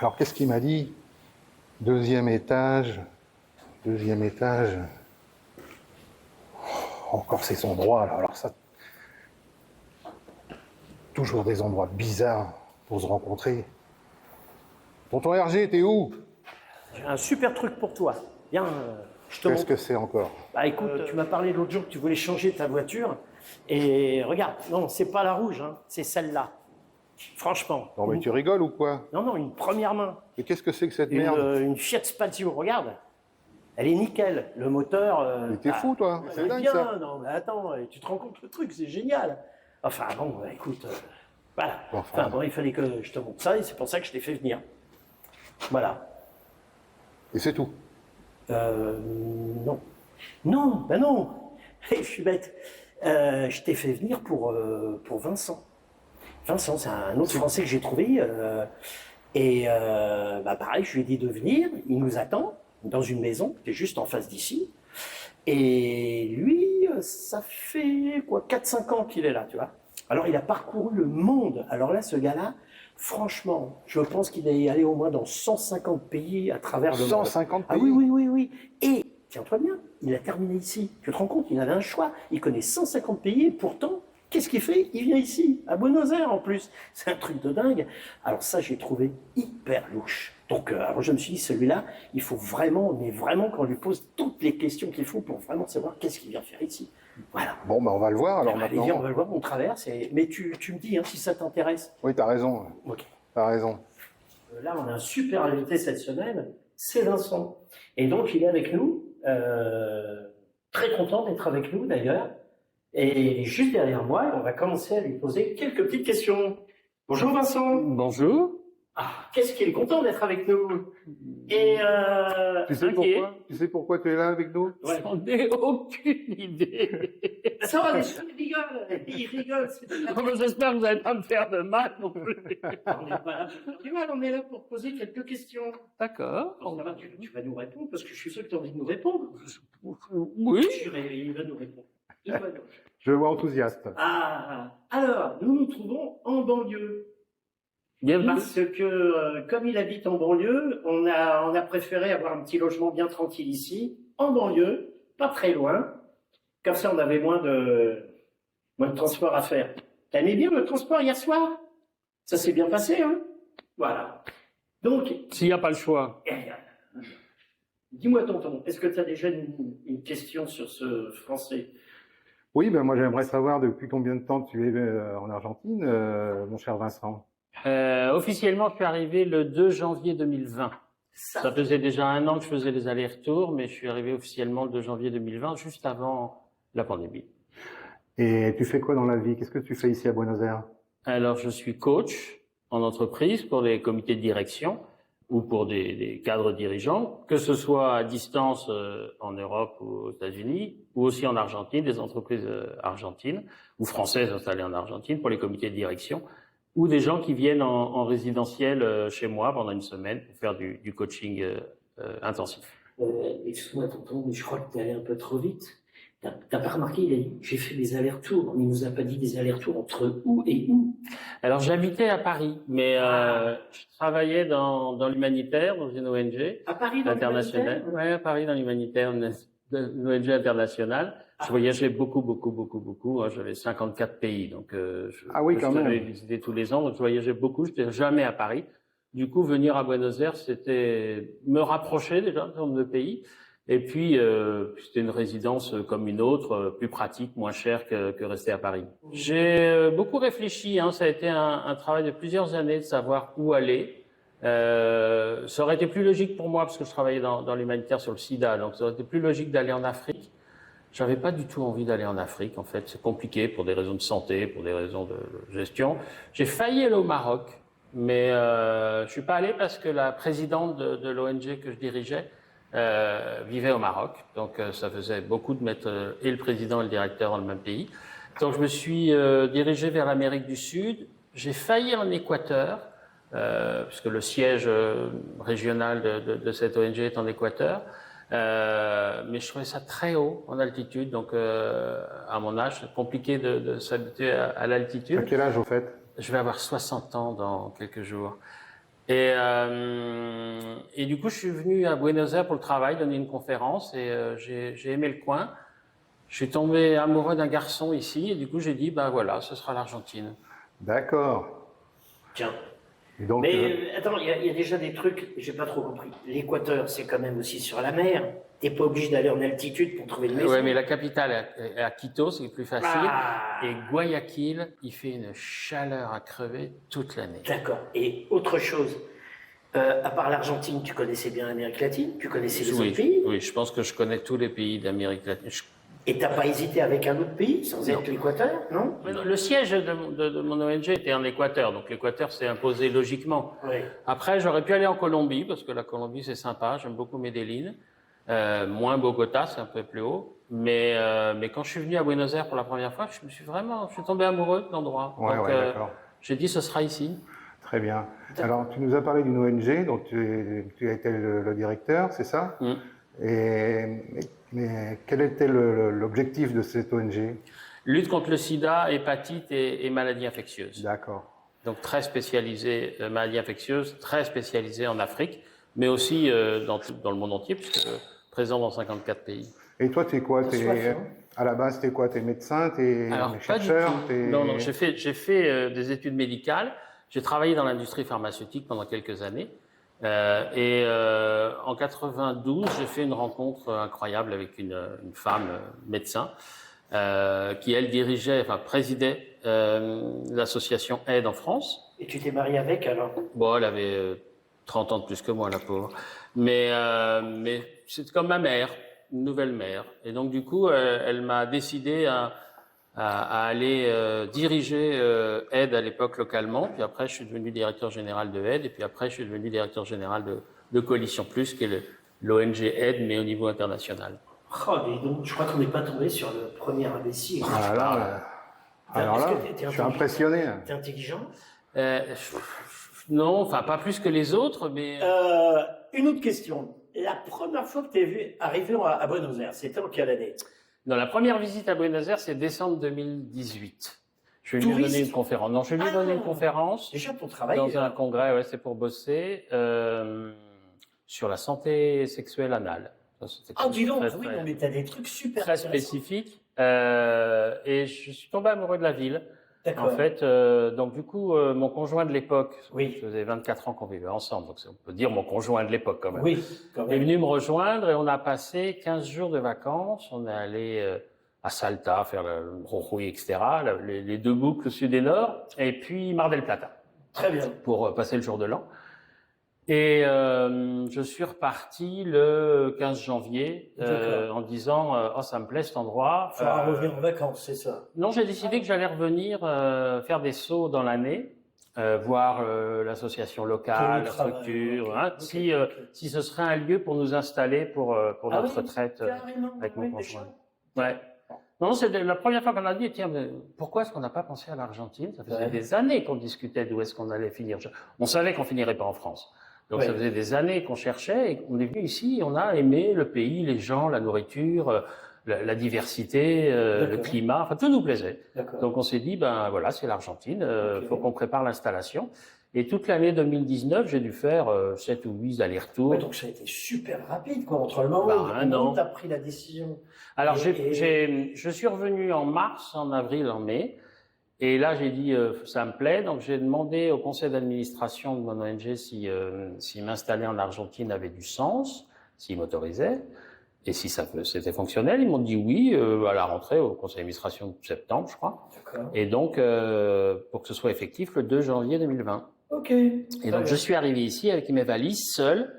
Alors, qu'est-ce qu'il m'a dit? Deuxième étage. Deuxième étage. Oh, encore ces endroits, là. Alors ça, toujours des endroits bizarres pour se rencontrer. Tonton Hergé, t'es où? J'ai un super truc pour toi. Viens, je te Qu'est-ce montre. que c'est encore? Bah écoute, tu m'as parlé l'autre jour que tu voulais changer ta voiture. Et regarde, non, c'est pas la rouge, hein, c'est celle-là. Franchement. Non, mais tu rigoles ou quoi? Non, non, une première main. Mais qu'est-ce que c'est que cette merde? Une Fiat Spazio, regarde. Elle est nickel. Le moteur. Mais t'es fou, toi? Elle C'est est dingue, bien. ça. Non, mais attends, tu te rends compte le truc, c'est génial. Enfin, bon, bah, écoute, voilà. Enfin, Bon, il fallait que je te montre ça et c'est pour ça que je t'ai fait venir. Voilà. Et c'est tout. Non. Non, ben non. Je suis bête. Je t'ai fait venir pour Vincent. Vincent, c'est un autre Français que j'ai trouvé. Bah pareil, je lui ai dit de venir. Il nous attend dans une maison qui est juste en face d'ici. Et lui, ça fait quoi, 4-5 ans qu'il est là, tu vois. Alors, il a parcouru le monde. Alors là, ce gars-là, franchement, je pense qu'il est allé au moins dans 150 pays à travers le monde. 150 pays? Ah oui, oui, oui, oui. Et, tiens-toi bien, il a terminé ici. Tu te rends compte, il avait un choix. Il connaît 150 pays et pourtant, qu'est-ce qu'il fait? Il vient ici, à Buenos Aires en plus. C'est un truc de dingue. Alors ça, j'ai trouvé hyper louche. Donc, alors je me suis dit, celui-là, il faut vraiment, mais vraiment qu'on lui pose toutes les questions qu'il faut pour vraiment savoir qu'est-ce qu'il vient faire ici. Voilà. Bon, bah on va le voir alors Allez, maintenant. viens, on va le voir, on traverse. Mais tu me dis hein, si ça t'intéresse. Oui, t'as raison. Ok. T'as raison. Là, on a un super invité cette semaine, c'est Vincent. Et donc, il est avec nous, très content d'être avec nous d'ailleurs. Et il est juste derrière moi, et on va commencer à lui poser quelques petites questions. Bonjour Vincent. Bonjour. Ah, qu'est-ce qu'il est content d'être avec nous. Et Tu sais pourquoi? Tu sais pourquoi tu es là avec nous? Ouais. J'en ai aucune idée. Ça va, il rigole. Il rigole. J'espère que vous n'allez pas me faire de mal non plus. On n'est pas là pour faire du mal, on est là pour poser quelques questions. D'accord. Alors, ça va, tu vas nous répondre, parce que je suis sûr que tu as envie de nous répondre. Oui. Il va nous répondre. Il va nous répondre. Je le vois enthousiaste. Ah, alors, nous nous trouvons en banlieue. Bienvenue. Parce que, comme il habite en banlieue, on a préféré avoir un petit logement bien tranquille ici, en banlieue, pas très loin. Comme ça, on avait moins de transport à faire. T'as aimé bien le transport hier soir? Ça s'est bien passé, hein? Voilà. Donc, S'il n'y a pas le choix. dis-moi, tonton, est-ce que tu as déjà une question sur ce Français? Oui, ben moi j'aimerais savoir depuis combien de temps tu es en Argentine, mon cher Vincent. Officiellement, je suis arrivé le 2 janvier 2020. Ça faisait déjà 1 an que je faisais les allers-retours, mais je suis arrivé officiellement le 2 janvier 2020, juste avant la pandémie. Et tu fais quoi dans la vie? Qu'est-ce que tu fais ici à Buenos Aires? Alors, je suis coach en entreprise pour les comités de direction ou pour des cadres dirigeants, que ce soit à distance en Europe ou aux États-Unis, ou aussi en Argentine, des entreprises argentines ou françaises installées en Argentine pour les comités de direction, ou des gens qui viennent en résidentiel chez moi pendant une semaine pour faire du coaching intensif. Excuse-moi, tonton, mais je crois que tu es allé un peu trop vite. T'as pas remarqué, il a dit, j'ai fait des allers-retours, mais il nous a pas dit des allers-retours entre où et où. Alors, j'habitais à Paris, mais je travaillais dans l'humanitaire, dans une ONG À Paris, dans internationale. l'humanitaire? Ouais, à Paris, dans l'humanitaire, une ONG internationale. Je voyageais beaucoup. J'avais 54 pays, donc Ah oui, quand je devais même. visiter tous les ans, donc je voyageais beaucoup. Je n'étais jamais à Paris. Du coup, venir à Buenos Aires, c'était me rapprocher déjà en termes de pays. Et puis, c'était une résidence comme une autre, plus pratique, moins chère que rester à Paris. J'ai beaucoup réfléchi, hein, ça a été un travail de plusieurs années de savoir où aller. Ça aurait été plus logique pour moi, parce que je travaillais dans l'humanitaire sur le sida, donc ça aurait été plus logique d'aller en Afrique. J'avais pas du tout envie d'aller en Afrique, en fait. C'est compliqué pour des raisons de santé, pour des raisons de gestion. J'ai failli aller au Maroc, mais je suis pas allé parce que la présidente de l'ONG que je dirigeais vivait au Maroc. Donc ça faisait beaucoup de mettre et le président et le directeur dans le même pays. Donc je me suis dirigé vers l'Amérique du Sud. J'ai failli en Équateur, puisque le siège régional de cette ONG est en Équateur. Mais je trouvais ça très haut en altitude, donc à mon âge, c'est compliqué de s'habituer à l'altitude. À quel âge au fait? Je vais avoir 60 ans dans quelques jours. Et du coup, je suis venu à Buenos Aires pour le travail, donner une conférence, et j'ai aimé le coin. Je suis tombé amoureux d'un garçon ici, et du coup, j'ai dit, bah voilà, ce sera l'Argentine. D'accord. Tiens. Et donc, Mais attends, il y a déjà des trucs, j'ai pas trop compris. L'Équateur, c'est quand même aussi sur la mer. T'es pas obligé d'aller en altitude pour trouver une maison. Ouais, mais la capitale est à Quito, c'est plus facile. Ah. Et Guayaquil, il fait une chaleur à crever toute l'année. D'accord. Et autre chose, à part l'Argentine, tu connaissais bien l'Amérique latine, tu connaissais les autres pays. Oui, je pense que je connais tous les pays d'Amérique latine. Et t'as pas hésité avec un autre pays sans être l'Équateur, non? Mais non, le siège de mon ONG était en Équateur, donc l'Équateur s'est imposé logiquement. Oui. Après, j'aurais pu aller en Colombie, parce que la Colombie c'est sympa, j'aime beaucoup Medellín. Moins Bogota, c'est un peu plus haut. Mais quand je suis venu à Buenos Aires pour la première fois, je suis tombé amoureux de l'endroit. ouais, Donc, d'accord. j'ai dit, ce sera ici. Très bien. Alors, tu nous as parlé d'une ONG, donc tu as été le directeur, c'est ça? Mais quel était l'objectif de cette ONG? Lutte contre le sida, hépatite et maladies infectieuses. D'accord. Donc très spécialisée, maladies infectieuses, très spécialisée en Afrique, mais aussi dans le monde entier, puisque présent dans 54 pays. Et toi, t'es quoi? À la base, t'es quoi? T'es médecin? T'es chercheur? Non, j'ai fait des études médicales. J'ai travaillé dans l'industrie pharmaceutique pendant quelques années. En 92, j'ai fait une rencontre incroyable avec une femme médecin qui, elle, présidait l'association Aide en France. Et tu t'es marié avec alors? Bon, elle avait 30 ans de plus que moi, la pauvre. Mais c'est comme ma mère, une nouvelle mère. Et donc, du coup, elle m'a décidé à aller diriger Aide à l'époque localement. Puis après, je suis devenu directeur général de Aide. Et puis après, je suis devenu directeur général de Coalition Plus, qui est l'ONG Aide, mais au niveau international. Oh, mais donc, je crois qu'on n'est pas tombé sur le premier imbécile. Alors là, je suis impressionné. T'es intelligent? Non, enfin, pas plus que les autres, mais... Une autre question. La première fois que tu es vu arriver à Buenos Aires, c'était en quelle année? Non, la première visite à Buenos Aires, c'est décembre 2018. Je vais lui donner une conférence. Non, je vais lui donner une conférence. Déjà pour travailler. Dans un congrès, ouais, c'est pour bosser sur la santé sexuelle anale. Ah, dis donc, oui, non, mais t'as des trucs super très spécifiques. Et je suis tombé amoureux de la ville. D'accord. En fait, donc du coup, mon conjoint de l'époque, oui. ça faisait 24 ans qu'on vivait ensemble, donc on peut dire mon conjoint de l'époque quand même. Oui, quand même. Est venu me rejoindre et on a passé 15 jours de vacances. On est allé à Salta faire le Jujuy, etc., les deux boucles sud et nord, et puis Mar del Plata. Très bien. Pour passer le jour de l'an. Et je suis reparti le 15 janvier en disant oh, ça me plaît cet endroit. Il faudra revenir en vacances, c'est ça? Non, j'ai décidé que j'allais revenir faire des sauts dans l'année, voir l'association locale, la structure, si ce serait un lieu pour nous installer pour notre retraite avec mon conjoint. Ouais. Non, c'est la première fois qu'on a dit, tiens, mais pourquoi est-ce qu'on n'a pas pensé à l'Argentine? Ça faisait des années qu'on discutait d'où est-ce qu'on allait finir. On savait qu'on finirait pas en France. Donc ça faisait des années qu'on cherchait et on est venu ici, on a aimé le pays, les gens, la nourriture, la diversité, le climat, enfin tout nous plaisait. Donc on s'est dit, ben voilà, c'est l'Argentine, faut qu'on prépare l'installation. Et toute l'année 2019, j'ai dû faire 7 ou 8 allers-retours. Ouais, donc ça a été super rapide, quoi, entre le moment où tu as pris la décision. Alors je suis revenu en mars, en avril, en mai. Et là, j'ai dit, ça me plaît. Donc j'ai demandé au conseil d'administration de mon ONG si m'installer en Argentine avait du sens, s'ils m'autorisaient. Et si c'était fonctionnel, ils m'ont dit oui à la rentrée au conseil d'administration de septembre, je crois. Et donc, pour que ce soit effectif, le 2 janvier 2020. Ok. Et donc, je suis arrivé ici avec mes valises, seul,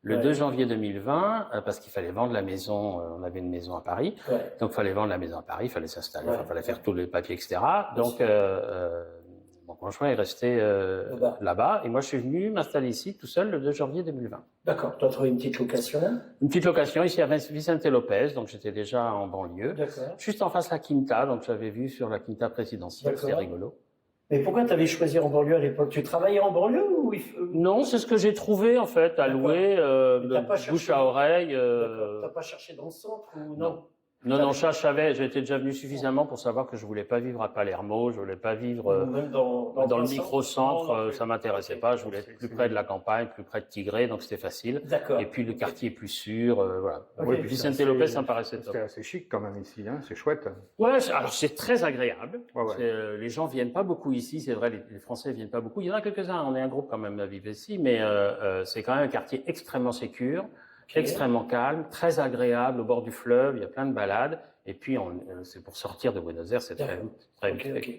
le 2 janvier 2020, parce qu'il fallait vendre la maison. On avait une maison à Paris. Donc, il fallait vendre la maison à Paris, il fallait s'installer, il fallait faire tous les papiers, etc. Donc, mon conjoint est resté là-bas. Et moi, je suis venu m'installer ici tout seul le 2 janvier 2020. D'accord. Tu as trouvé une petite location? Une petite location ici à Vicente Lopez. Donc, j'étais déjà en banlieue. Juste en face de la Quinta. Donc, j'avais vu sur la Quinta présidentielle. C'était rigolo. Mais pourquoi tu avais choisi en banlieue à l'époque? Tu travaillais en banlieue ou Non, c'est ce que j'ai trouvé en fait, à louer, bouche à oreille. T'as pas cherché dans le centre ou non? Non, ça, je savais, j'étais déjà venu suffisamment pour savoir que je voulais pas vivre à Palermo, je voulais pas vivre Même dans le micro-centre, Non, ça m'intéressait pas, je voulais être plus près de la campagne, plus près de Tigré, donc c'était facile. D'accord. Et puis le quartier est plus sûr, voilà. Ok. Oui, Puis Vicente-Lopez, ça me paraissait top. C'est assez chic quand même ici, hein, c'est chouette. Ouais, alors c'est très agréable. Ouais, ouais. Les gens viennent pas beaucoup ici, c'est vrai, les Français viennent pas beaucoup. Il y en a quelques-uns, on est un groupe quand même à vivre ici, mais c'est quand même un quartier extrêmement sécure, extrêmement calme, très agréable, au bord du fleuve, il y a plein de balades. Et puis, c'est pour sortir de Buenos Aires, c'est très vite fait. Ok.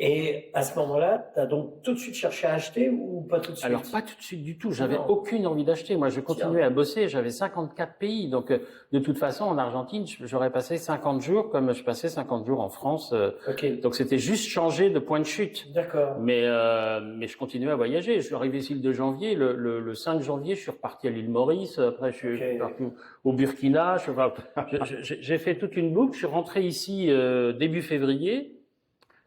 Et à ce moment-là, tu as donc tout de suite cherché à acheter ou pas tout de suite? Alors, pas tout de suite du tout. J'avais Non. aucune envie d'acheter. Moi, je continuais à bosser. J'avais 54 pays. Donc, de toute façon, en Argentine, j'aurais passé 50 jours comme je passais 50 jours en France. Ok. Donc, c'était juste changer de point de chute. D'accord. Mais je continuais à voyager. Je suis arrivé ici le 2 janvier. Le 5 janvier, je suis reparti à l'île Maurice. Après, je suis parti au Burkina. J'ai fait toute une boucle. Je suis rentré ici début février.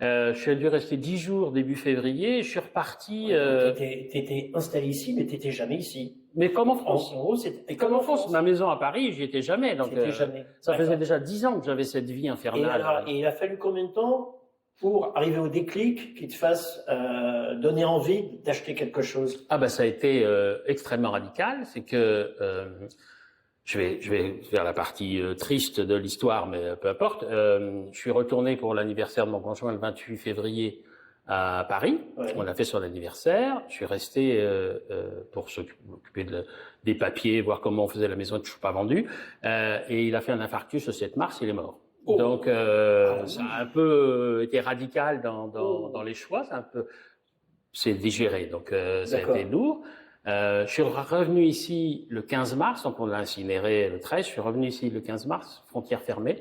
Je suis dû rester 10 jours début février. Je suis reparti. T'étais installé ici, mais t'étais jamais ici. Mais comme en France. En gros, c'était Comme en France. Ma maison à Paris, j'y étais jamais. Donc, jamais. ça faisait déjà 10 ans que j'avais cette vie infernale. Et il a fallu combien de temps pour arriver au déclic qui te fasse donner envie d'acheter quelque chose? Ah bah ça a été extrêmement radical. C'est que je vais faire la partie triste de l'histoire, mais peu importe. Je suis retourné pour l'anniversaire de mon conjoint le 28 février à Paris. Ouais. On a fait son anniversaire. Je suis resté pour s'occuper des papiers, voir comment on faisait la maison, toujours pas vendue. Et il a fait un infarctus le 7 mars, il est mort. Oh. Donc ça a un peu été radical dans les choix. C'est digéré, donc ça a été lourd. Je suis revenu ici le 15 mars, donc on l'a incinéré le 13. Je suis revenu ici le 15 mars, frontière fermée.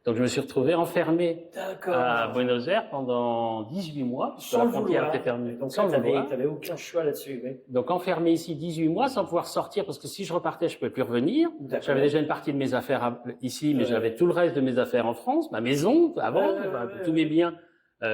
Donc je me suis retrouvé enfermé à Buenos Aires pendant 18 mois, parce que la frontière était fermée. Donc sans ça, le vouloir. t'avais aucun choix là-dessus. Oui. Donc enfermé ici 18 mois sans pouvoir sortir, parce que si je repartais, je pouvais plus revenir. J'avais déjà une partie de mes affaires ici, mais j'avais tout le reste de mes affaires en France, ma maison avant, tous mes biens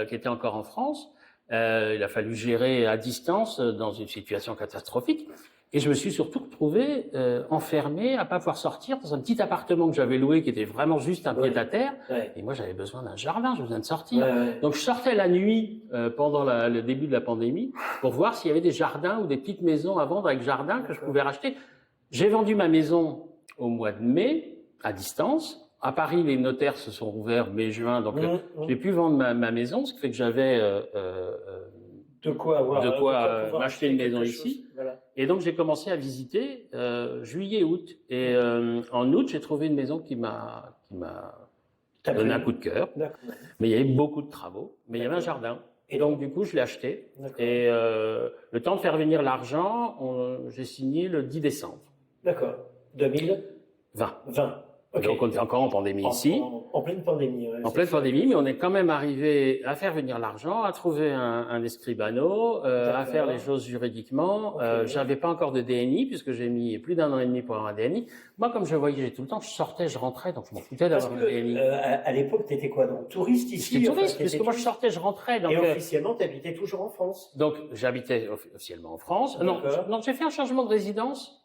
qui étaient encore en France. Il a fallu gérer à distance dans une situation catastrophique. Et je me suis surtout retrouvé enfermé, à pas pouvoir sortir dans un petit appartement que j'avais loué, qui était vraiment juste un pied-à-terre. Ouais. Et moi, j'avais besoin d'un jardin, j'avais besoin de sortir. Ouais. Donc, je sortais la nuit pendant le début de la pandémie pour voir s'il y avait des jardins ou des petites maisons à vendre avec jardin que je pouvais racheter. J'ai vendu ma maison au mois de mai, à distance. À Paris, les notaires se sont ouverts mai-juin, donc j'ai pu vendre ma maison, ce qui fait que j'avais de quoi m'acheter une maison ici. Voilà. Et donc j'ai commencé à visiter juillet-août. Et en août, j'ai trouvé une maison qui m'a donné un coup de cœur. Mais il y avait beaucoup de travaux, mais il y avait un jardin. Et donc du coup, je l'ai acheté. Et le temps de faire venir l'argent, j'ai signé le 10 décembre. D'accord. 2020. Okay. Donc on est encore en pandémie ici. En pleine pandémie. Ouais, en pleine pandémie, mais on est quand même arrivé à faire venir l'argent, à trouver un escribano, à faire les choses juridiquement. J'avais pas encore de DNI, puisque j'ai mis plus d'1 an et demi pour avoir un DNI. Moi, comme je voyageais tout le temps, je sortais, je rentrais, donc je m'en foutais d'avoir un DNI. À l'époque, t'étais quoi, donc touriste ici? J'étais touriste, puisque moi je sortais, je rentrais. Donc, et officiellement, t'habitais toujours en France? Donc j'habitais officiellement en France. Non, j'ai fait un changement de résidence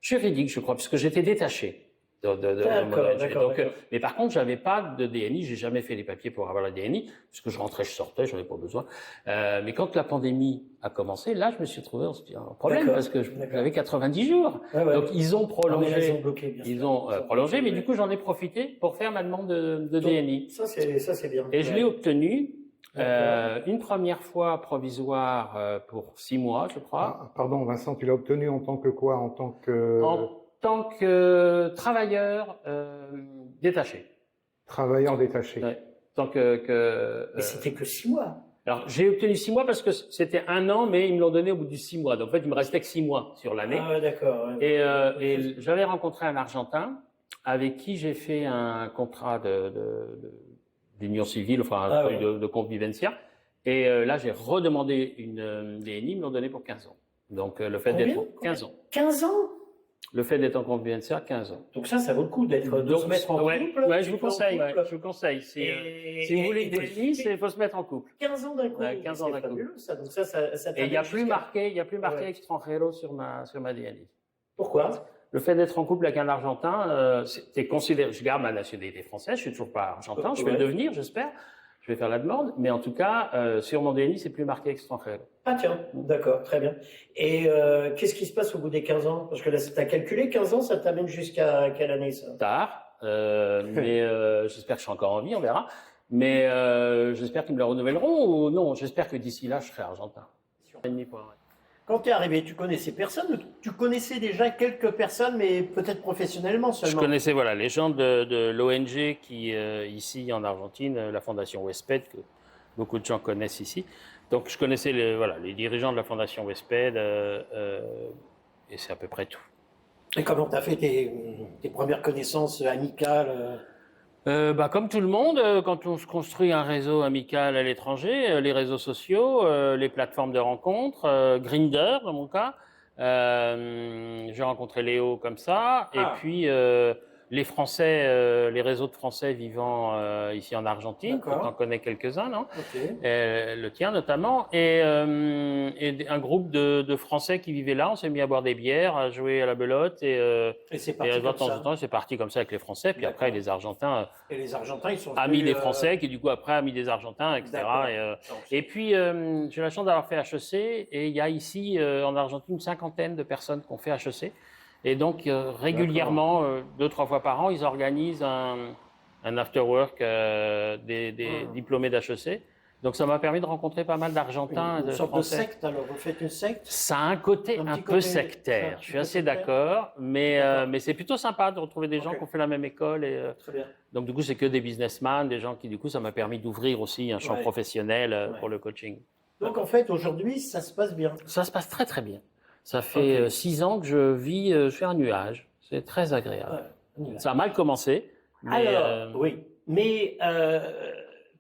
juridique, je crois, puisque j'étais détaché. D'accord. Mais par contre, j'avais pas de DNI. J'ai jamais fait les papiers pour avoir la DNI, puisque je rentrais, je sortais, j'en avais pas besoin. Mais quand la pandémie a commencé, là, je me suis trouvé en problème parce que j'avais 90 jours. Donc ils ont prolongé. Ils ont prolongé, mais du coup, j'en ai profité pour faire ma demande de DNI. Ça c'est bien. Et je l'ai obtenu. Une première fois provisoire pour 6 mois, je crois. Ah, pardon, Vincent, tu l'as obtenu en tant que quoi? En tant que travailleur détaché. Travailleur détaché. Ouais. Tant mais c'était que 6 mois. Alors, j'ai obtenu 6 mois parce que c'était 1 an, mais ils me l'ont donné au bout du 6 mois. Donc, en fait, il me restait que 6 mois sur l'année. Ah, d'accord. Ouais. Et j'avais rencontré un Argentin avec qui j'ai fait un contrat d'union civile, enfin, un truc de convivencia. Et là, j'ai redemandé une DNI, ils me l'ont donné pour 15 ans. Donc, le fait d'être 15 ans. 15 ans? Le fait d'être en convivencia, 15 ans. Donc ça vaut le coup de se mettre en couple. Ouais, je vous conseille. Si vous voulez une DNI, il faut se mettre en couple. 15 ans d'un coup. 15 ans d'un coup. Fabuleux, ça. Donc ça et il n'y a plus marqué extranjero sur ma DNI. Pourquoi? le fait d'être en couple avec un Argentin, t'es considéré. Je garde ma nationalité française, je suis toujours pas argentin, je vais le devenir, j'espère. Je vais faire la demande, mais en tout cas, sur mon DNI, c'est plus marqué extranjero. Ah tiens, d'accord, très bien. Et qu'est-ce qui se passe au bout des 15 ans? Parce que là, tu as calculé 15 ans, ça t'amène jusqu'à quelle année ça? Tard, mais j'espère que je suis encore en vie, on verra. Mais j'espère qu'ils me le renouvelleront ou non. J'espère que d'ici là, je serai argentin. Quand tu es arrivé, tu connaissais personne? Tu connaissais déjà quelques personnes, mais peut-être professionnellement Je seulement? connaissais voilà, les gens de l'ONG qui, ici en Argentine, la Fondation WESPED, que beaucoup de gens connaissent ici. Donc je connaissais les dirigeants de la Fondation WESPED et c'est à peu près tout. Et comment tu as fait tes premières connaissances amicales? Comme tout le monde, quand on se construit un réseau amical à l'étranger, les réseaux sociaux, les plateformes de rencontres, Grindr dans mon cas, j'ai rencontré Léo comme ça, et puis les Français, les réseaux de Français vivant ici en Argentine, tu en connais quelques-uns, non? Le tien notamment, et un groupe de Français qui vivaient là, on s'est mis à boire des bières, à jouer à la belote, et c'est parti de temps en temps, c'est parti comme ça avec les Français, puis après les Argentins, et les Argentins, ils sont amis des Français, qui du coup après amis des Argentins, etc. Et puis j'ai la chance d'avoir fait HEC, et il y a ici en Argentine une cinquantaine de personnes qui ont fait HEC. Et donc, régulièrement, 2-3 fois par an, ils organisent un after-work des diplômés d'HEC. Donc, ça m'a permis de rencontrer pas mal d'Argentins. Une sorte de secte, alors vous faites une secte? Ça a un côté un peu sectaire, je suis assez d'accord, mais c'est plutôt sympa de retrouver des gens qui ont fait la même école. Très bien. Donc, du coup, c'est que des businessmen, des gens qui, du coup, ça m'a permis d'ouvrir aussi un champ professionnel pour le coaching. Donc, en fait, aujourd'hui, ça se passe bien? Ça se passe très, très bien. Ça fait 6 ans que je vis sur un nuage. C'est très agréable. Ça a mal commencé. Mais alors, oui. Mais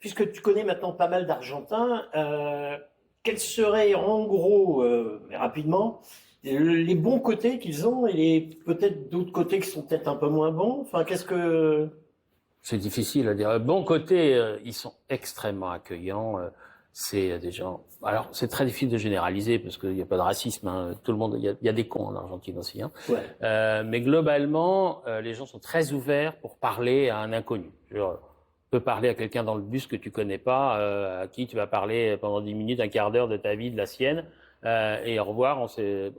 puisque tu connais maintenant pas mal d'Argentins, quels seraient en gros, rapidement, les bons côtés qu'ils ont et peut-être d'autres côtés qui sont peut-être un peu moins bons? Enfin, qu'est-ce que... C'est difficile à dire. Bon côté, ils sont extrêmement accueillants. C'est des gens. Alors, c'est très difficile de généraliser parce qu'il n'y a pas de racisme. Hein. Tout le monde, il y a des cons en Argentine aussi. Hein. Mais globalement, les gens sont très ouverts pour parler à un inconnu. Genre, tu peux parler à quelqu'un dans le bus que tu connais pas, à qui tu vas parler pendant 10 minutes, un quart d'heure de ta vie, de la sienne. Et au revoir, il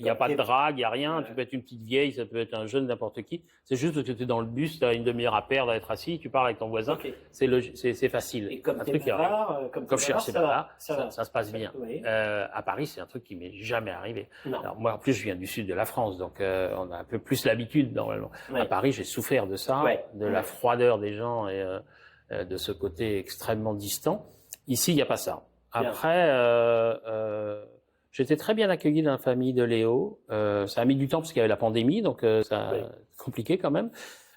n'y a pas de drague, il n'y a rien. Tu peux être une petite vieille, ça peut être un jeune, n'importe qui. C'est juste que tu es dans le bus, tu as une demi-heure à perdre à être assis, tu parles avec ton voisin. C'est facile. Et comme tu es bavard, comme je suis assez bavard, ça se passe bien. À Paris, c'est un truc qui m'est jamais arrivé. Alors, moi, en plus, je viens du sud de la France, donc on a un peu plus l'habitude normalement. À Paris, j'ai souffert de ça, de la froideur des gens et de ce côté extrêmement distant. Ici, il n'y a pas ça. Après, j'étais très bien accueilli dans la famille de Léo. Ça a mis du temps parce qu'il y avait la pandémie, donc ça compliqué quand même.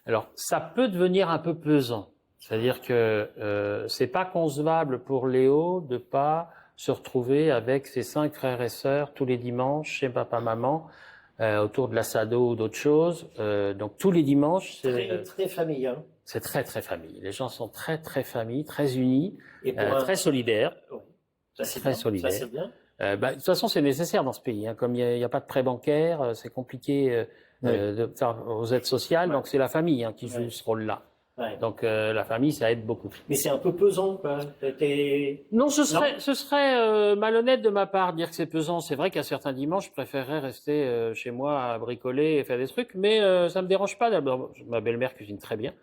Alors, ça peut devenir un peu pesant. C'est-à-dire que c'est pas concevable pour Léo de pas se retrouver avec ses 5 frères et sœurs tous les dimanches chez papa-maman autour de l'assado ou d'autres choses. Donc tous les dimanches, c'est très famille. Hein. C'est très très famille. Les gens sont très très famille, très unis, très solidaires. Ça, c'est très solidaire. Ça, c'est bien. De toute façon, c'est nécessaire dans ce pays. Hein. Comme il n'y a pas de prêt bancaire, c'est compliqué de faire aux aides sociales. Donc, c'est la famille qui joue ce rôle-là. Donc, la famille, ça aide beaucoup. Mais c'est un peu pesant, quoi. Non, ce serait malhonnête de ma part de dire que c'est pesant. C'est vrai qu'à certains dimanches, je préférerais rester chez moi à bricoler et faire des trucs. Mais ça me dérange pas. D'abord, ma belle-mère cuisine très bien.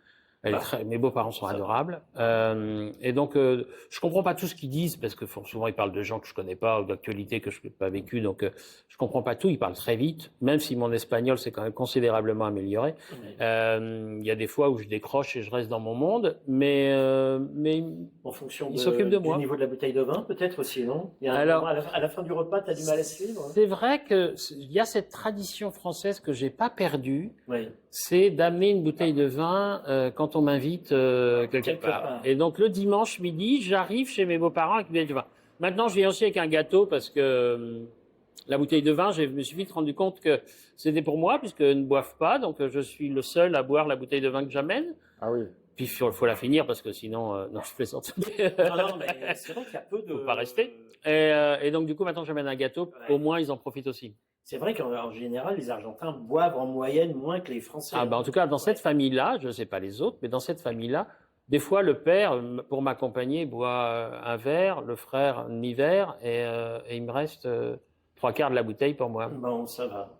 Mes beaux-parents sont adorables. Et donc, je comprends pas tout ce qu'ils disent parce que souvent ils parlent de gens que je connais pas ou d'actualités que je n'ai pas vécues. Donc, je comprends pas tout. Ils parlent très vite, même si mon espagnol s'est quand même considérablement amélioré. Il y a des fois où je décroche et je reste dans mon monde, mais en fonction ils s'occupent de moi. Du niveau de la bouteille de vin, peut-être aussi, non? Il y a alors, à la fin du repas, tu as du mal à suivre. C'est vrai que il y a cette tradition française que j'ai pas perdue. C'est d'amener une bouteille de vin quand on m'invite quelque part. Et donc le dimanche midi, j'arrive chez mes beaux-parents avec une bouteille de vin. Maintenant, je viens aussi avec un gâteau parce que la bouteille de vin, je me suis vite rendu compte que c'était pour moi puisqu'ils ne boivent pas, donc je suis le seul à boire la bouteille de vin que j'amène. Ah oui. Puis il faut la finir parce que sinon, non, je plaisante. Non, mais c'est vrai qu'il y a peu de. Faut pas rester. Et donc du coup, maintenant, j'amène un gâteau. Au moins, ils en profitent aussi. C'est vrai qu'en général, les Argentins boivent en moyenne moins que les Français. Ah, bah, en tout cas, dans cette famille-là, je ne sais pas les autres, mais dans cette famille-là, des fois, le père, pour m'accompagner, boit un verre, le frère, un demi-verre, et il me reste 3/4 de la bouteille pour moi. Bon, ça va.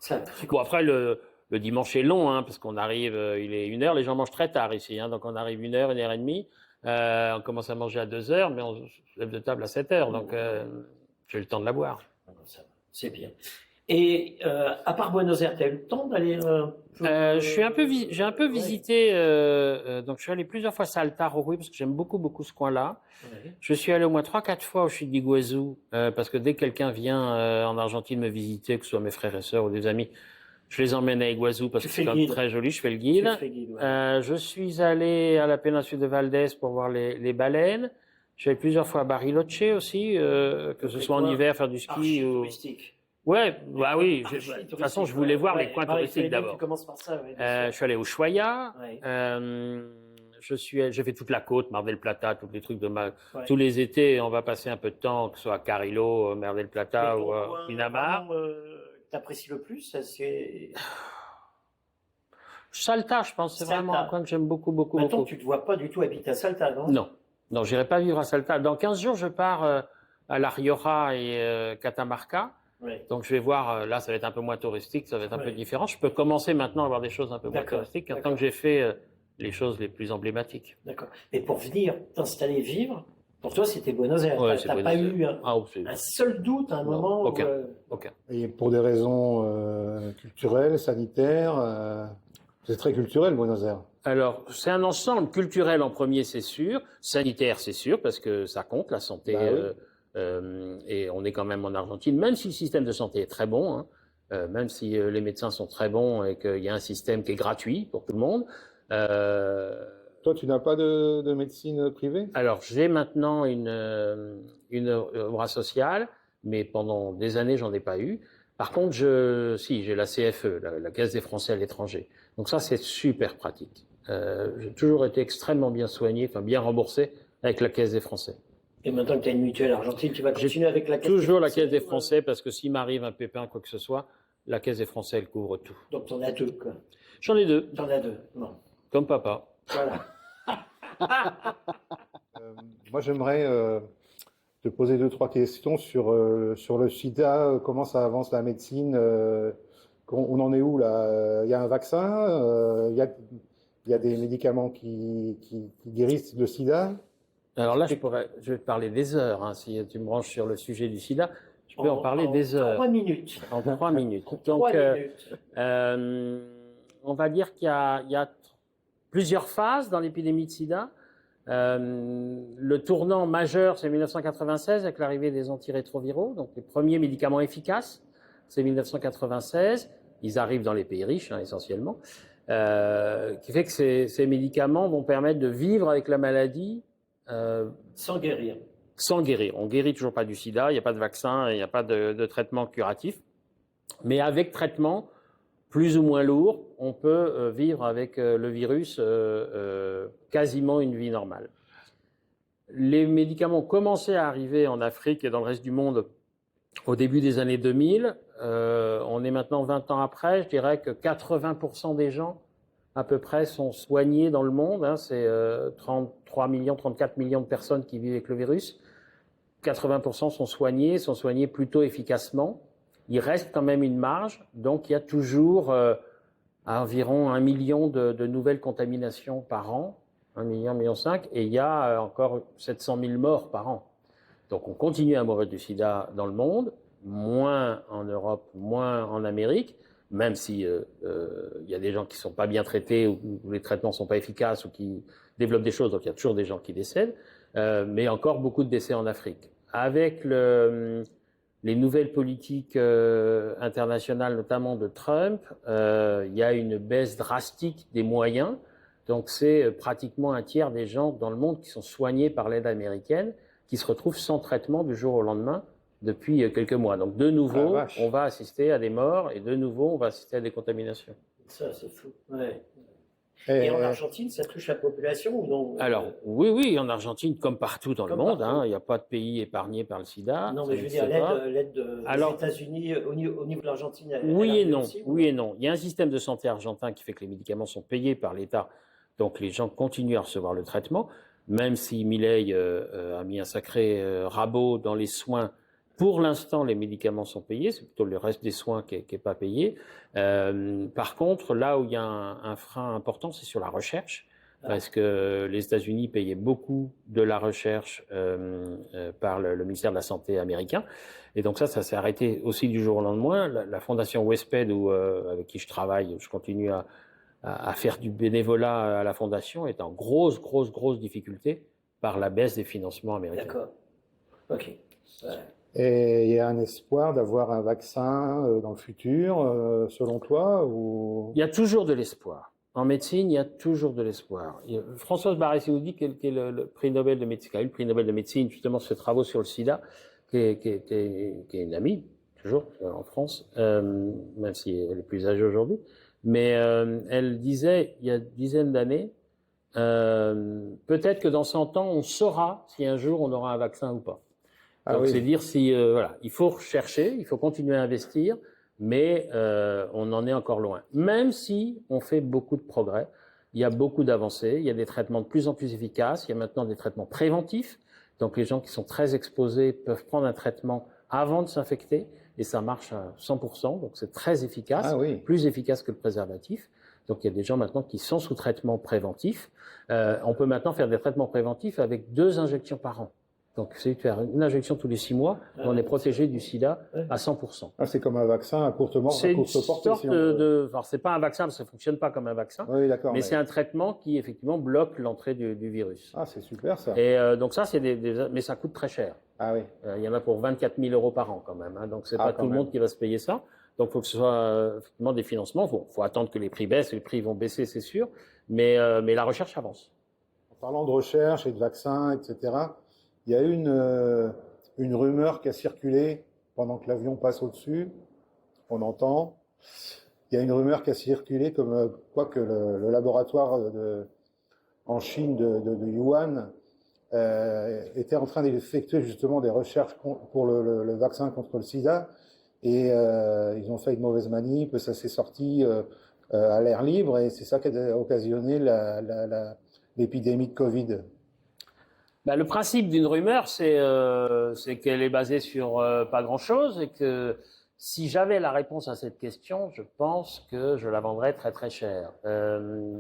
Ça va. Bon, après, le dimanche est long, hein, parce qu'on arrive, il est 1h, les gens mangent très tard ici, hein, donc on arrive 1h, 1h30, on commence à manger à 2h, mais on se lève de table à 7h, donc j'ai le temps de la boire. Ça va. C'est bien. Et à part Buenos Aires, tu as eu le temps d'aller j'ai un peu visité, donc je suis allé plusieurs fois à Salta, Jujuy, parce que j'aime beaucoup, beaucoup ce coin-là. Ouais. Je suis allé au moins 3-4 fois au Chute d'Iguazú, parce que dès que quelqu'un vient en Argentine me visiter, que ce soit mes frères et sœurs ou des amis, je les emmène à Iguazú parce Tu que fais c'est le quand même guide. très joli, je fais le guide. Tu fais guide, ouais. Je suis allé à la péninsule de Valdés pour voir les baleines. Je suis allé plusieurs fois à Bariloche aussi, que ce soit en hiver, faire du ski Archi ou... touristique. Ouais, bah oui. Archi De toute touristique, façon, je voulais voir les coins Pareil, touristiques d'abord. Tu commences par ça, oui. Je suis allé au Ushuaia. Ouais. J'ai fait toute la côte, Mar del Plata, tous les trucs de Ouais. tous les étés, on va passer un peu de temps, que ce soit à Carrillo, Mar del Plata ou à Pinamar. T'apprécies le plus, ça, c'est. Salta, je pense, c'est Salta. vraiment un coin que j'aime beaucoup, beaucoup, Maintenant, beaucoup. tu ne te vois pas du tout habiter à Salta, non? Non, non, j'irai pas vivre à Salta. Dans 15 jours, je pars à La Rioja et Catamarca. Ouais. Donc, je vais voir, là, ça va être un peu moins touristique, ça va être un peu Ouais. différent. Je peux commencer maintenant à voir des choses un peu moins D'accord, touristiques, tant d'accord. que j'ai fait les choses les plus emblématiques. D'accord. Mais pour venir t'installer vivre, pour toi, c'était Buenos Aires. Ouais, T'as c'est pas Buenos eu Ah, c'est un seul doute à un Non, moment aucun. où, aucun. Et pour des raisons culturelles, sanitaires, c'est très culturel, Buenos Aires. Alors, c'est un ensemble culturel en premier, c'est sûr. Sanitaire, c'est sûr, parce que ça compte, la santé. Bah oui. Et on est quand même en Argentine, même si le système de santé est très bon, hein, même si les médecins sont très bons et qu'il y a un système qui est gratuit pour tout le monde. Toi, tu n'as pas de médecine privée? Alors, j'ai maintenant une bras sociale, mais pendant des années, j'en ai pas eu. Par contre, si, j'ai la CFE, la Caisse des Français à l'étranger. Donc ça, c'est super pratique. J'ai toujours été extrêmement bien soigné, enfin bien remboursé avec la Caisse des Français. et maintenant que tu as une mutuelle argentine, tu vas continuer avec la Caisse Toujours des la Caisse des Français, Français, parce que s'il m'arrive un pépin, quoi que ce soit, la Caisse des Français, elle couvre tout. Donc, tu en as deux, quoi. J'en ai 2, Tu en as deux. Bon. comme papa. Voilà. Moi, j'aimerais te poser 2-3 questions sur le sida. Comment ça avance la médecine? On en est où là? Il y a un vaccin? Il y a des médicaments qui guérissent le sida? Alors là, je vais te parler des heures, hein, si tu me branches sur le sujet du sida. Je peux en parler des heures. 3 minutes. En 3 minutes. Donc, 3 minutes. on va dire qu'il y a plusieurs phases dans l'épidémie de sida. Le tournant majeur, c'est 1996, avec l'arrivée des antirétroviraux, donc les premiers médicaments efficaces, c'est 1996. Ils arrivent dans les pays riches, hein, essentiellement, qui fait que ces médicaments vont permettre de vivre avec la maladie Sans guérir. sans guérir. On guérit toujours pas du sida, il n'y a pas de vaccin, il n'y a pas de traitement curatif. Mais avec traitement plus ou moins lourd, on peut vivre avec le virus quasiment une vie normale. Les médicaments ont commencé à arriver en Afrique et dans le reste du monde au début des années 2000. On est maintenant 20 ans après, je dirais que 80% des gens à peu près sont soignés dans le monde. Hein, c'est 33 millions, 34 millions de personnes qui vivent avec le virus. 80% sont soignés plutôt efficacement. Il reste quand même une marge, donc il y a toujours environ 1 million de nouvelles contaminations par an, 1 million, 1,5 million, et il y a encore 700 000 morts par an. Donc on continue à mourir du sida dans le monde, moins en Europe, moins en Amérique, même si y a des gens qui ne sont pas bien traités ou les traitements ne sont pas efficaces ou qui développent des choses, donc il y a toujours des gens qui décèdent, mais encore beaucoup de décès en Afrique. Avec les nouvelles politiques internationales, notamment de Trump, il y a une baisse drastique des moyens, donc c'est pratiquement un tiers des gens dans le monde qui sont soignés par l'aide américaine, qui se retrouvent sans traitement du jour au lendemain depuis quelques mois. Donc de nouveau, on va assister à des morts et de nouveau, on va assister à des contaminations. Ça, c'est fou. Ouais. Et en Et- Argentine, ça touche la population ou non? Alors, oui, en Argentine, comme partout dans le Comme monde, partout. il n'y a pas de pays épargné par le sida. Non, ça mais je veux dire, n'existe pas. l'aide des Alors, États-Unis au niveau de l'Argentine, elle oui et arrive non, aussi, oui et non. Il y a un système de santé argentin qui fait que les médicaments sont payés par l'État, donc les gens continuent à recevoir le traitement, même si Milei a mis un sacré rabot dans les soins. Pour l'instant, les médicaments sont payés, c'est plutôt le reste des soins qui est pas payé. Par contre, là où il y a un frein important, c'est sur la recherche, parce que les États-Unis payaient beaucoup de la recherche par le ministère de la Santé américain. Et donc ça s'est arrêté aussi du jour au lendemain. La fondation WestMed, avec qui je travaille, je continue à faire du bénévolat à la fondation, est en grosse difficulté par la baisse des financements américains. D'accord. Ok. Ouais. Et il y a un espoir d'avoir un vaccin dans le futur, selon toi, ou... Il y a toujours de l'espoir. En médecine, il y a toujours de l'espoir. Françoise Barré-Sinoudi, qui est le prix Nobel de médecine, qui a eu le prix Nobel de médecine, justement, sur ses travaux sur le sida, qui est une amie, toujours, en France, même si elle est plus âgée aujourd'hui. Mais elle disait, il y a une dizaine d'années, peut-être que dans 100 ans, on saura si un jour on aura un vaccin ou pas. Ah Donc oui. c'est dire si, voilà, il faut rechercher, il faut continuer à investir, mais on en est encore loin. Même si on fait beaucoup de progrès, il y a beaucoup d'avancées, il y a des traitements de plus en plus efficaces, il y a maintenant des traitements préventifs. Donc les gens qui sont très exposés peuvent prendre un traitement avant de s'infecter et ça marche à 100%, donc c'est très efficace, Ah oui. plus efficace que le préservatif. Donc il y a des gens maintenant qui sont sous traitement préventif. On peut maintenant faire des traitements préventifs avec 2 injections par an. Donc c'est faire une injection tous les 6 mois, on est protégé du sida à 100%. Ah, c'est comme un vaccin à courte C'est une portée. sorte Si on veut. alors c'est pas un vaccin, parce que ça fonctionne pas comme un vaccin, Oui, d'accord. mais c'est un traitement qui effectivement bloque l'entrée du virus. Ah, c'est super ça. Et donc ça, c'est mais ça coûte très cher. Ah oui. Il y en a pour 24 000 € par an quand même, hein, donc c'est Ah, pas quand tout le même. monde qui va se payer ça. Donc il faut que ce soit effectivement des financements. Faut attendre que les prix baissent, les prix vont baisser, c'est sûr, mais la recherche avance. En parlant de recherche et de vaccins, etc., il y a une rumeur qui a circulé pendant que l'avion passe au-dessus. On entend. Il y a une rumeur qui a circulé comme quoi que le laboratoire en Chine de Yuan était en train d'effectuer justement des recherches pour le vaccin contre le sida. Et ils ont fait une mauvaise manip, ça s'est sorti à l'air libre et c'est ça qui a occasionné l'épidémie de Covid. Bah, le principe d'une rumeur, c'est qu'elle est basée sur pas grand-chose et que si j'avais la réponse à cette question, je pense que je la vendrais très très cher.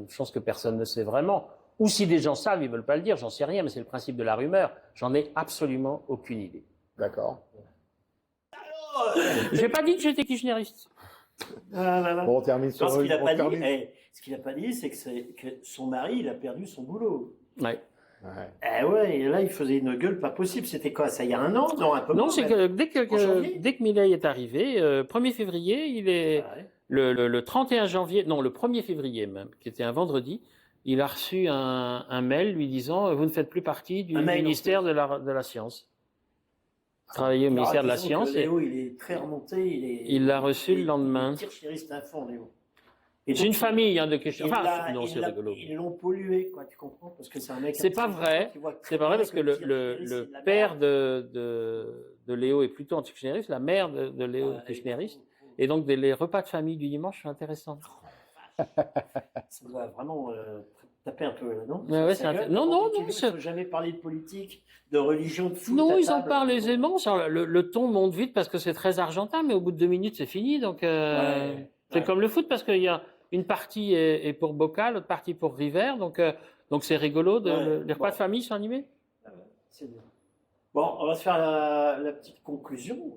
Chose que personne ne sait vraiment. Ou si des gens savent, ils veulent pas le dire, j'en sais rien, mais c'est le principe de la rumeur. J'en ai absolument aucune idée. D'accord. J'ai pas dit que j'étais kirchneriste. Bon, on termine sur Non, ce qu'il n'a on pas termine- dit, ce qu'il n'a pas dit, c'est que son mari, il a perdu son boulot. Ouais. Ouais. Eh ouais, et là, il faisait une gueule pas possible. C'était quoi, ça, il y a 1 an? Non, un peu Non, moins, c'est même. que En janvier dès que Milei est arrivé, 1er février, il est Ah ouais. le 31 janvier, non, le 1er février même, qui était un vendredi, il a reçu un mail lui disant vous ne faites plus partie du Un mail, ministère de la Science. Travaillez au Alors, ministère de la disons Science que et Léo, il est très remonté. il l'a reçu le lendemain. Il est kirchneriste à fond, Léo. Et C'est donc, une famille hein, de questions. il Enfin, l'a- non, il c'est l'a- rigolo. Ils l'ont pollué, quoi, tu comprends? Parce que c'est un mec. C'est pas vrai. C'est pas vrai parce que le père de Léo est plutôt anti-kirchneriste, la mère de Léo est kirchneriste. Et donc les repas de famille du dimanche sont intéressants. Ça doit vraiment taper un peu, là, non? Ouais, ouais, Ça gueule, non, non, tu non, veux, c'est- il faut jamais parler de politique, de religion, de foot. Non, à ils en table. parlent aisément. Le ton monte vite parce que c'est très argentin, mais au bout de 2 minutes, c'est fini. Donc, Ouais, c'est ouais. comme le foot parce qu'il y a une partie est pour Boca, l'autre partie pour River. Donc c'est rigolo. Ouais, Les repas bon. de famille sont animés. C'est bien. Bon, on va se faire la petite conclusion.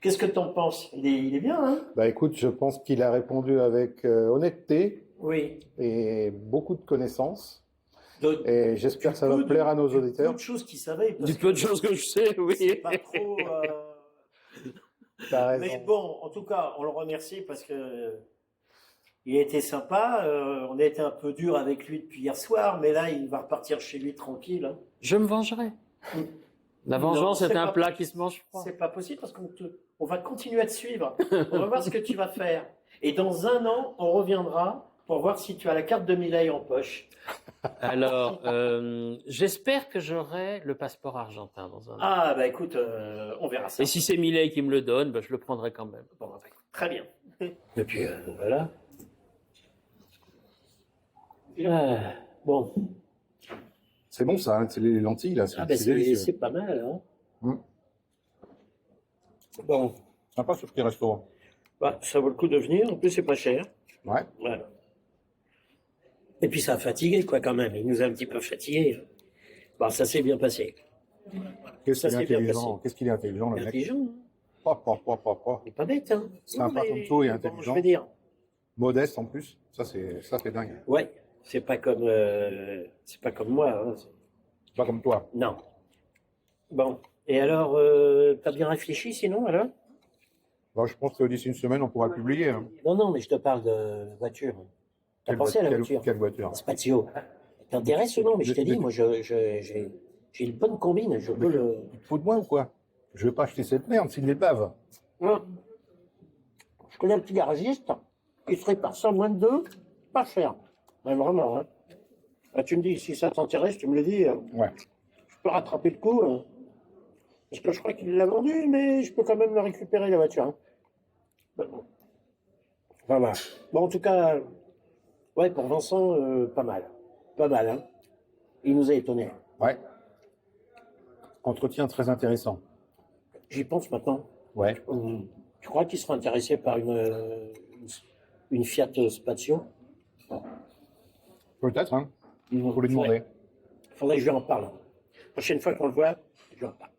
Qu'est-ce que tu en penses? Il est bien, hein? Bah écoute, je pense qu'il a répondu avec honnêteté Oui. et beaucoup de connaissances. Donc, Et j'espère que ça va plaire à nos auditeurs. Peu de choses qu'il savait. parce Du peu de que choses que je sais, oui. C'est pas trop. T'as raison. Mais bon, en tout cas, on le remercie parce que il a été sympa. On a été un peu dur avec lui depuis hier soir, mais là, il va repartir chez lui tranquille. Hein. Je me vengerai. La Non, vengeance c'est est un pas- plat qui se mange froid. C'est pas possible parce on va continuer à te suivre. On va voir ce que tu vas faire. Et dans 1 an, on reviendra pour voir si tu as la carte de Milei en poche. Alors, j'espère que j'aurai le passeport argentin dans un an. Ah, bah écoute, on verra ça. Et si c'est Milei qui me le donne, ben, je le prendrai quand même. Bon, bah, très bien. Et puis, voilà. Bon, C'est bon ça, hein, c'est les lentilles là, ah, bah, c'est délicieux. c'est pas mal. Hein. Mm. Bon, Sympa ce petit restaurant. bah, ça vaut le coup de venir. En plus, c'est pas cher. Ouais. Voilà. Et puis, ça a fatigué, quoi, quand même. Il nous a un petit peu fatigués. Bon, ça s'est bien passé. Qu'est-ce Ça qu'il est s'est bien intelligent, passé. qu'est-ce qu'il est intelligent le mec. Intelligent. Hein. Oh. Il est pas bête, hein. Sympa Non, mais, comme tout et bon, intelligent. je veux dire. Modeste en plus, ça c'est dingue. Ouais, c'est pas comme moi. Hein. Pas comme toi. Non. Bon. Et alors, t'as bien réfléchi sinon, alors? Bon, je pense que d'ici une semaine on pourra le publier. Hein. Non, mais je te parle de voiture. T'as pensé à la voiture? Quelle voiture? Spazio. T'intéresse ou non? Mais je t'ai dit, moi, j'ai une bonne combine. Je peux le. Tu te fous de moi ou quoi? Je vais pas acheter cette merde, c'est une épave. Non. Je connais un petit garagiste. Il se répare ça moins de 2, pas cher. Mais vraiment, hein. Ah, tu me dis, si ça t'intéresse, tu me le dis. Ouais. Je peux rattraper le coup. Parce que je crois qu'il l'a vendu, mais je peux quand même le récupérer, la voiture. Hein. Bon. Voilà. Bon, en tout cas, ouais, pour Vincent, pas mal. Pas mal, hein. Il nous a étonnés. Ouais. Entretien très intéressant. J'y pense maintenant. Ouais. Tu crois qu'il sera intéressé par une Fiat Spazio? Peut-être, hein. Faut lui demander. Faudrait que je lui en parle. La prochaine fois qu'on le voit, je lui en parle.